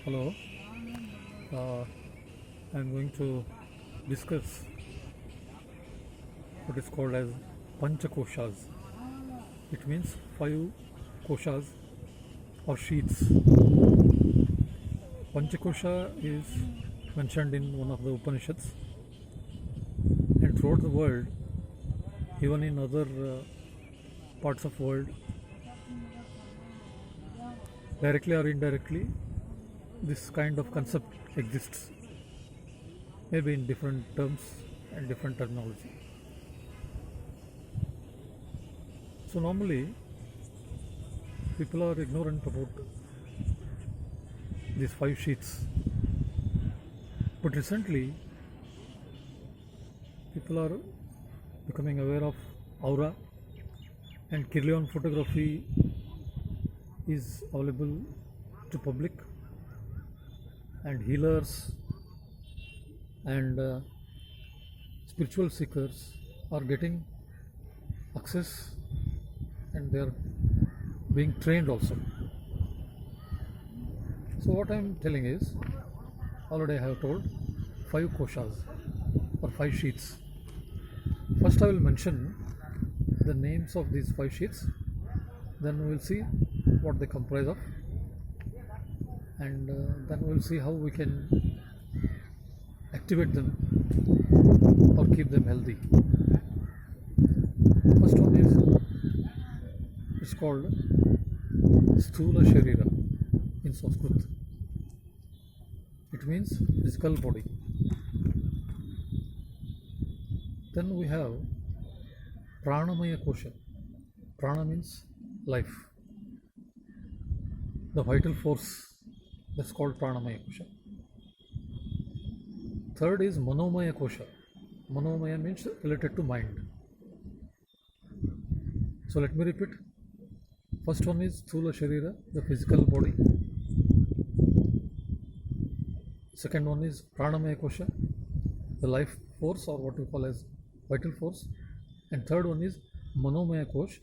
Hello, uh, I'm going to discuss what is called as Panchakoshas. It means five koshas or sheets. Panchakosha is mentioned in one of the Upanishads, and throughout the world, even in other parts of world, directly or indirectly, this kind of concept exists, maybe in different terms and different terminology. So normally people are ignorant about these five sheets, but recently people are becoming aware of aura, and Kirlian photography is available to public, and healers and spiritual seekers are getting access, and they are being trained also. So what I am telling is, already I have told five koshas or five sheets. First I will mention the names of these five sheets, then we will see what they comprise of, and then we will see how we can activate them or keep them healthy. First one is, it's called Sthula Sharira in Sanskrit. It means physical body. Then we have Pranamaya Kosha. Prana means life, the vital force, that's called Pranamaya Kosha. Third is Manomaya Kosha. Manomaya means related to mind. So let me repeat. First one is Sthula Sharira, the physical body. Second one is Pranamaya Kosha, the life force, or what we call as vital force. And third one is Manomaya Kosh.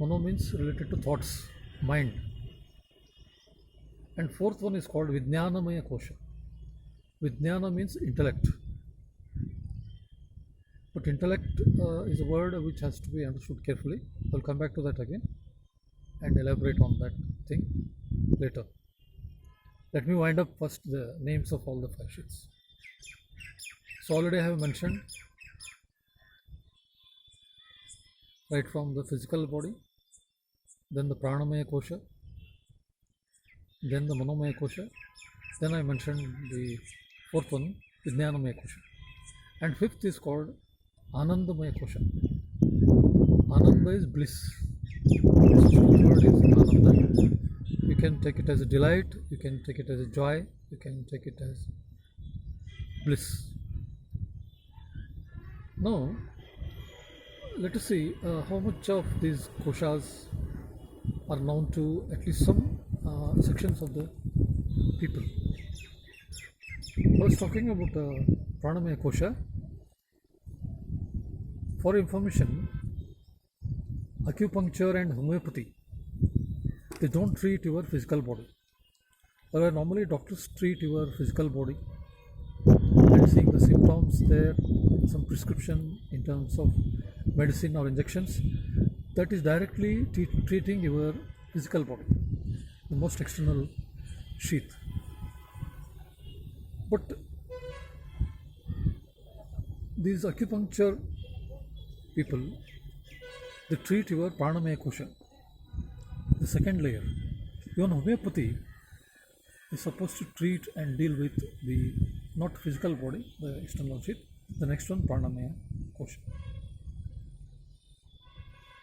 Mano means related to thoughts, mind. And fourth one is called Vijnanamaya Kosha. Vijnana means intellect. But intellect is a word which has to be understood carefully. I'll come back to that again and elaborate on that thing later. Let me wind up first the names of all the five sheets. So already I have mentioned right from the physical body, then the Pranamaya Kosha, then the Manomaya Kosha, then I mentioned the fourth one, Vijnanamaya Kosha, and fifth is called Anandamaya Kosha. Ananda is bliss. So the word is Ananda. You can take it as a delight, you can take it as a joy, you can take it as bliss. Now, let us see how much of these koshas are known to at least some sections of the people. I was talking about Pranamaya Kosha. For information, acupuncture and homeopathy, they don't treat your physical body. Where normally doctors treat your physical body and seeing the symptoms there, some prescription in terms of medicine or injections, that is directly treating your physical body, the most external sheath. But these acupuncture people, they treat your Pranamaya Kosha, the second layer. Even homeopathy is supposed to treat and deal with the not physical body, the external sheath. The next one, Pranamaya Kosha.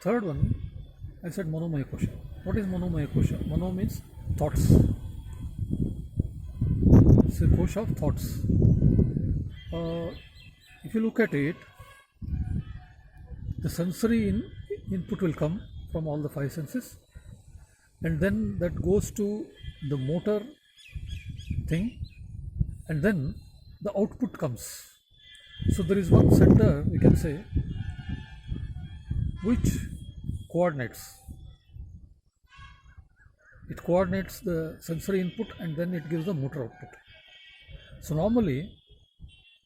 Third one, I said Manomaya Kosha. What is Manomaya Kosha? Mano means thoughts. It's a kosha of thoughts. If you look at it, the sensory input will come from all the five senses, and then that goes to the motor thing, and then the output comes. So there is one center, we can say, which coordinates it coordinates the sensory input and then it gives the motor output. So normally,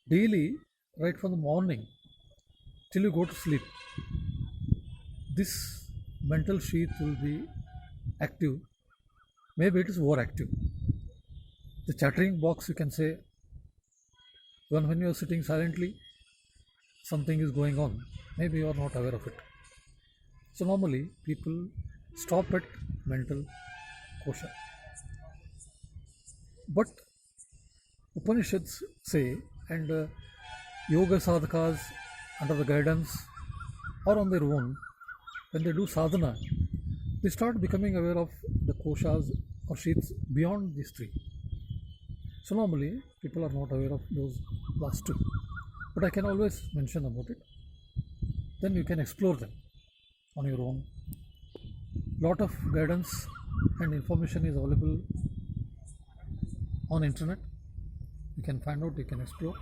daily, right from the morning till you go to sleep, this mental sheath will be active. Maybe it is overactive. The chattering box, you can say, even when you are sitting silently, something is going on. Maybe you are not aware of it. So normally people stop at mental kosha. But Upanishads say, and yoga sadhakas under the guidance or on their own, when they do sadhana, they start becoming aware of the koshas or sheaths beyond these three. So normally people are not aware of those last two, but I can always mention about it. Then you can explore them on your own. Lot of guidance and information is available on internet. You can find out, you can explore.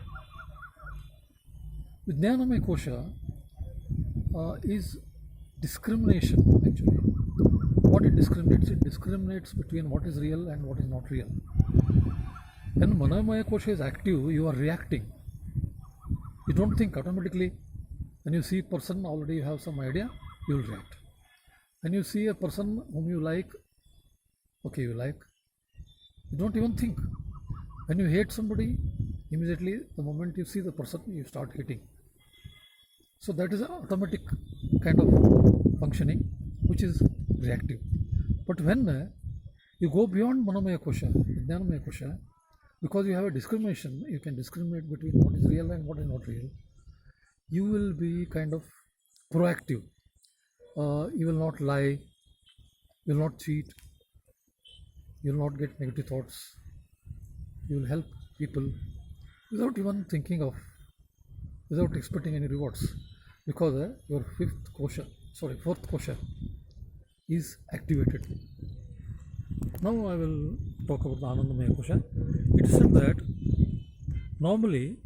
Vijnanamaya kosha is discrimination actually. What it discriminates? It discriminates between what is real and what is not real. When Manomaya kosha is active, you are reacting. You don't think automatically. When you see a person, already you have some idea, you will react. When you see a person whom you like, okay, you like, you don't even think. When you hate somebody, immediately the moment you see the person, you start hating. So that is an automatic kind of functioning, which is reactive. But when you go beyond Manomaya kosha, Vijnanamaya kosha, because you have a discrimination, you can discriminate between what is real and what is not real. You will be kind of proactive. You will not lie, you will not cheat, you will not get negative thoughts. You will help people without even thinking of, without expecting any rewards, because your fourth kosha is activated. Now I will talk about the Anandamaya kosha. It is said that normally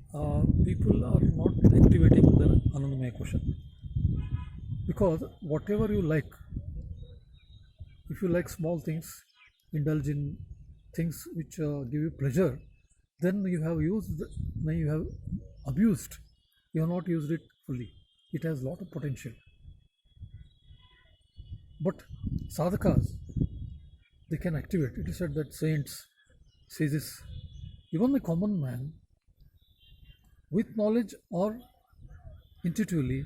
people are not activating the Anandamaya kosha because whatever you like, if you like small things, indulge in things which give you pleasure, then you have abused, you have not used it fully. It has a lot of potential. But sadhakas, they can activate. It is said that saints, sages, even the common man, with knowledge or intuitively,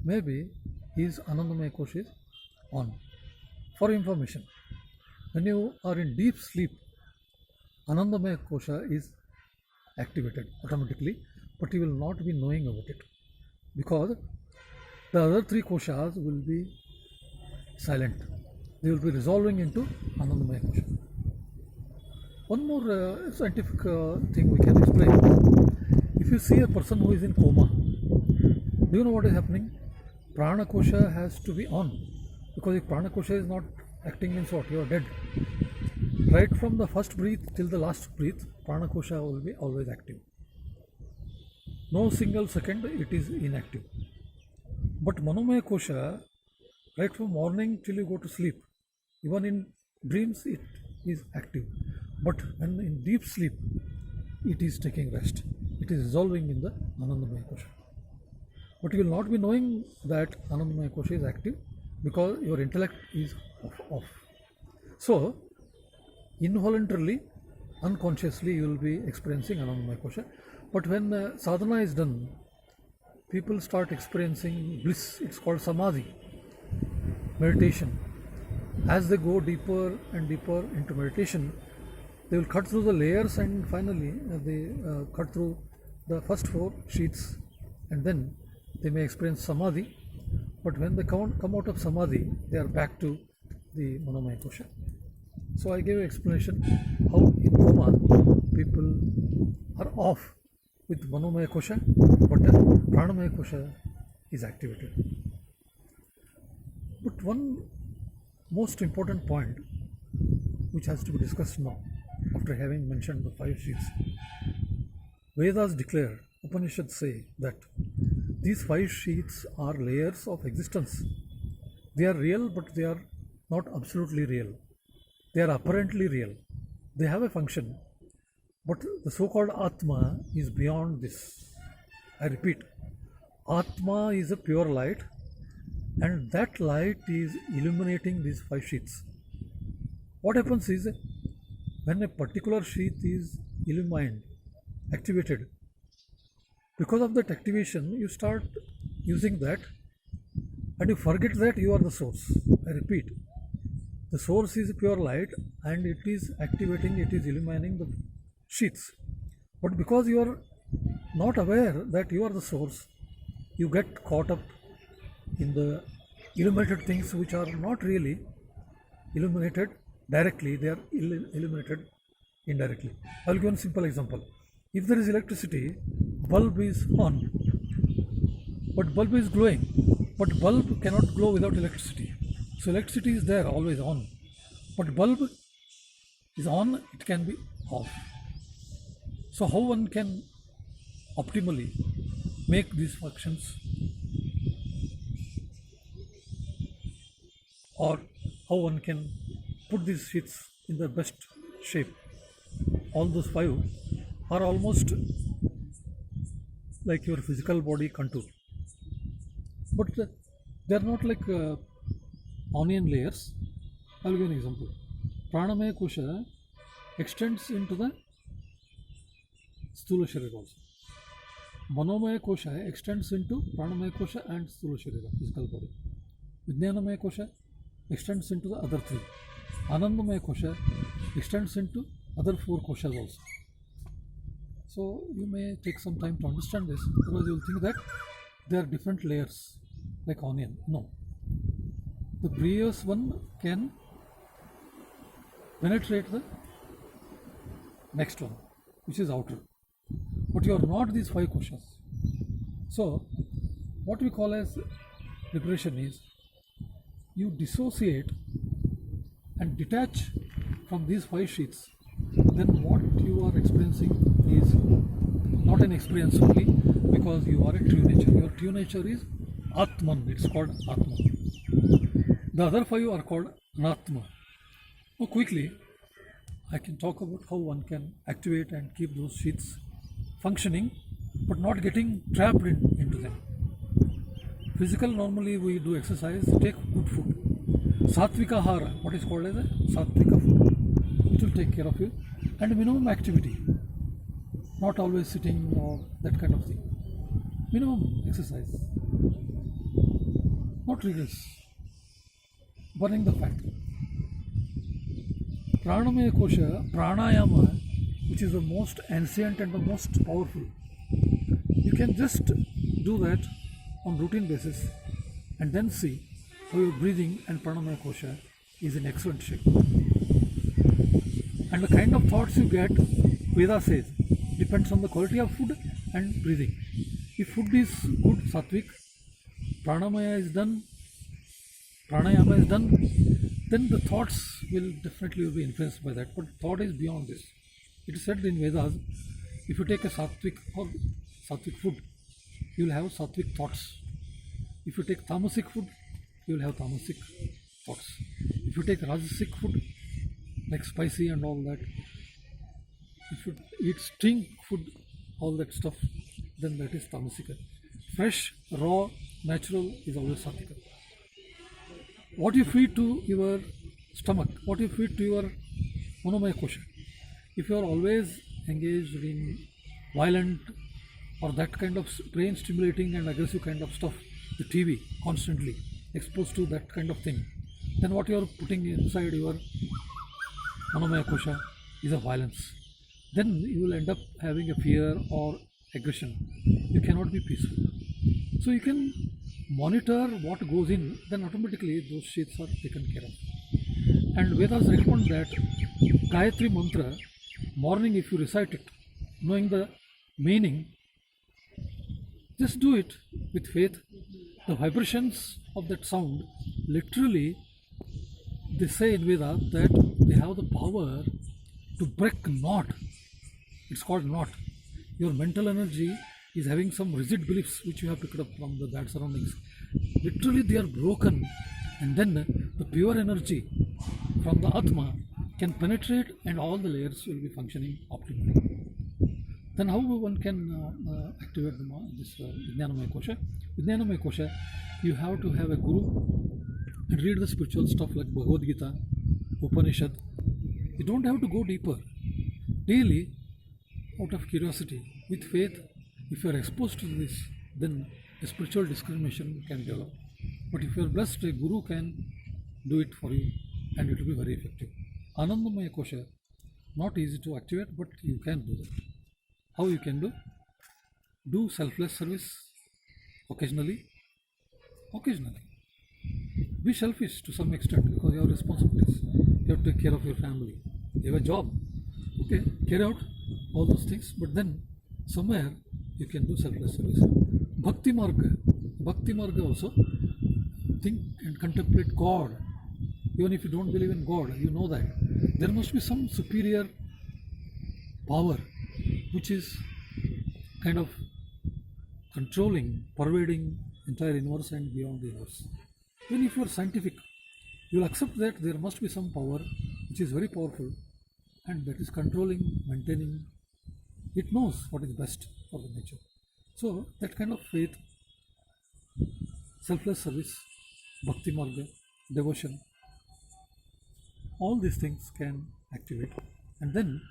maybe his Anandamaya kosha is on. For information, when you are in deep sleep, Anandamaya kosha is activated automatically, but you will not be knowing about it because the other three koshas will be silent. They will be resolving into Anandamaya kosha. One more scientific thing we can explain. If you see a person who is in coma, do you know what is happening? Prana kosha has to be on, because if prana kosha is not acting, means what? You are dead. Right from the first breath till the last breath, prana kosha will be always active. No single second it is inactive. But Manomaya kosha, right from morning till you go to sleep, even in dreams it is active. But when in deep sleep, it is taking rest. It is dissolving in the Anandamaya kosha. But you will not be knowing that Anandamaya kosha is active because your intellect is off. So, involuntarily, unconsciously, you will be experiencing Anandamaya kosha. But when sadhana is done, people start experiencing bliss. It's called samadhi, meditation. As they go deeper and deeper into meditation, they will cut through the layers and finally they cut through the first four sheets, and then they may experience samadhi. But when they come out of samadhi, they are back to the Manomaya kosha. So I gave an explanation how in coma people are off with Manomaya kosha, but Pranamaya kosha is activated. But one most important point which has to be discussed now, after having mentioned the 5 sheets, Vedas declare, Upanishads say that these 5 sheets are layers of existence. They are real, but they are not absolutely real. they are apparently real. They have a function, but the so-called Atma is beyond this. I repeat, Atma is a pure light, and that light is illuminating these five sheaths. What happens is, when a particular sheath is illumined, activated, because of that activation, you start using that and you forget that you are the source. I repeat, the source is pure light and it is activating, it is illumining the sheaths. But because you are not aware that you are the source, you get caught up in the illuminated things which are not really illuminated directly, they are illuminated indirectly. I will give one simple example. If there is electricity, bulb is on, but bulb is glowing, but bulb cannot glow without electricity. So electricity is there, always on, but bulb is on, it can be off. So how one can optimally make these functions, or how one can put these sheets in the best shape? All those five are almost like your physical body contour, but they are not like onion layers. I'll give an example. Pranamaya kosha extends into the Sthula Sharira also. Manomaya kosha extends into Pranamaya kosha and Sthula Sharira, physical body. Vijnanamaya kosha extends into the other three. Anandamaya kosha extends into other four koshas also. So you may take some time to understand this, because you will think that there are different layers like onion. No. The previous one can penetrate the next one, which is outer. But you are not these five koshas. So what we call as liberation is, you dissociate and detach from these five sheets, then what you are experiencing is not an experience only, because you are a true nature. Your true nature is Atman, it's called Atman. The other five are called Anatma. Now quickly, I can talk about how one can activate and keep those sheets functioning, but not getting trapped into them. Physical, normally we do exercise, take good food. Satvika hara, what is called as a Satvika food, it will take care of you. And minimum activity, not always sitting or that kind of thing. Minimum exercise, not rigorous, burning the fat. Pranamaya kosha, pranayama, which is the most ancient and the most powerful. You can just do that on routine basis and then see how your breathing and pranamaya kosha is in excellent shape. And the kind of thoughts you get, Veda says, depends on the quality of food and breathing. If food is good, sattvic, pranayama is done, then the thoughts will definitely be influenced by that. But thought is beyond this. It is said in Vedas, if you take a sattvic food, you will have sattvic thoughts. If you take tamasic food, you will have tamasic thoughts. If you take rajasic food, like spicy and all that, if you eat stink food, all that stuff, then that is tamasika. Fresh, raw, natural is always satvika. What you feed to your stomach, what you feed to your manomaya kosha. If you are always engaged in violent or that kind of brain stimulating and aggressive kind of stuff, the TV, constantly exposed to that kind of thing, then what you are putting inside your manomaya kosha is a violence. Then you will end up having a fear or aggression. You cannot be peaceful. So you can monitor what goes in, then automatically those sheets are taken care of. And Vedas recommend that Gayatri mantra, morning if you recite it, knowing the meaning, just do it with faith. The vibrations of that sound, literally, they say in Veda that they have the power to break knot. It's called knot. Your mental energy is having some rigid beliefs which you have picked up from the bad surroundings. Literally they are broken, and then the pure energy from the Atma can penetrate and all the layers will be functioning optimally. Then how one can activate this Vijnanamaya Kosha? Vijnanamaya Kosha, you have to have a guru and read the spiritual stuff like Bhagavad Gita, Upanishad. You don't have to go deeper. Daily, out of curiosity, with faith, if you are exposed to this, then a spiritual discrimination can develop. But if you are blessed, a guru can do it for you and it will be very effective. Anandamaya Kosha, not easy to activate, but you can do that. How you can do? Do selfless service occasionally. Be selfish to some extent because you have responsibilities. You have to take care of your family. You have a job. Okay, carry out all those things, but then somewhere you can do selfless service. Bhakti Marga also think and contemplate God. Even if you don't believe in God, you know that there must be some superior power which is kind of controlling, pervading entire universe and beyond the universe. Even if you are scientific, you will accept that there must be some power which is very powerful and that is controlling, maintaining. It knows what is best for the nature. So that kind of faith, selfless service, bhakti marga, devotion, all these things can activate. And then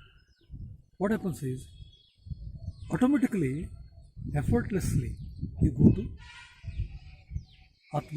what happens is automatically, effortlessly, you go to Atma